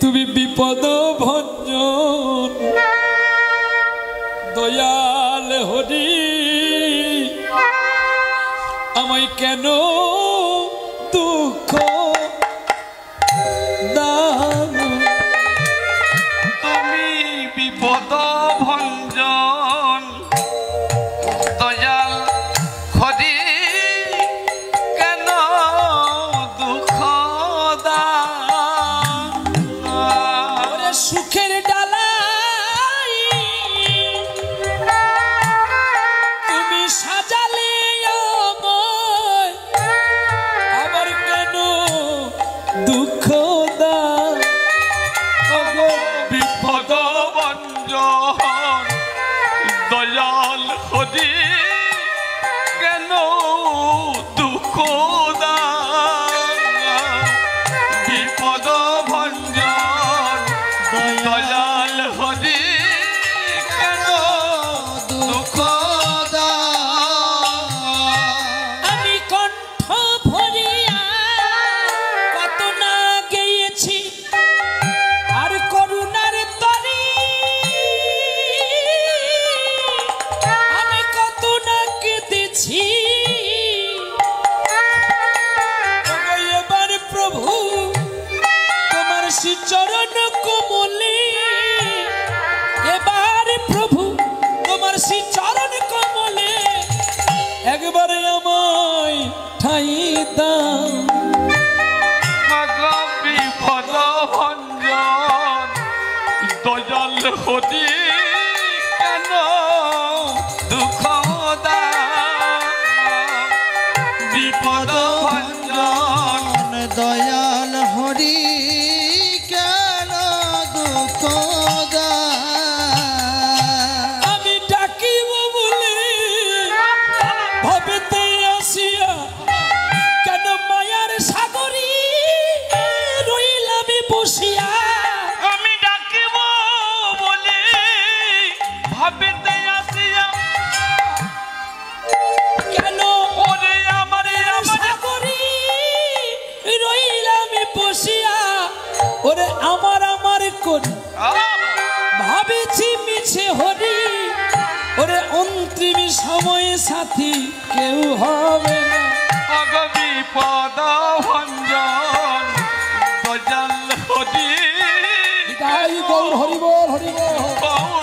তুমি বিপদ ভঞ্জন দয়াল হরি আমায় কেন দুঃখ দাও তুমি বিপদ ভঞ্জন দয়াল হরি কেন দুঃখ দাও সুখের ডালাই তুমি সাজালে আবার কেন দুঃখ দাও বিপদ ভঞ্জন দয়াল হরি কেন দুঃখ দাও বিপদ ভঞ্জন দয়াল হরি কেন দুঃখ দাও আমি কণ্ঠ ভরিয়া কত না গেয়েছি আর করুণার তরি আমি কত না কেঁদেছি এবার প্রভু তোমার শ্রীচরণ কমলে এবার প্রভু তোমার শ্রীচরণ কমলে একবারে আমায় ঠাই দাও বিপদ ভঞ্জন দয়াল হরি কেন দুঃখ দাও বিপদ ভঞ্জন দয়াল হরি কেন দুঃখ আমি ডাকিব বলে ভবেতে আসিয়া কেন মায়ার সাগরী রইলাম বসিয়া আমি ডাকিব বলে ভাবিতে আসিয়া কেন ওরে আমারে সাগরী রইলাম বসিয়া ওরে আমার করি ভাবেছি মিছে হরি ওরে অন্তিম সময়ে সাথী কেউ হবে না বিপদ ভঞ্জন দয়াল হরি গৌর হরি বল হরি বল গৌর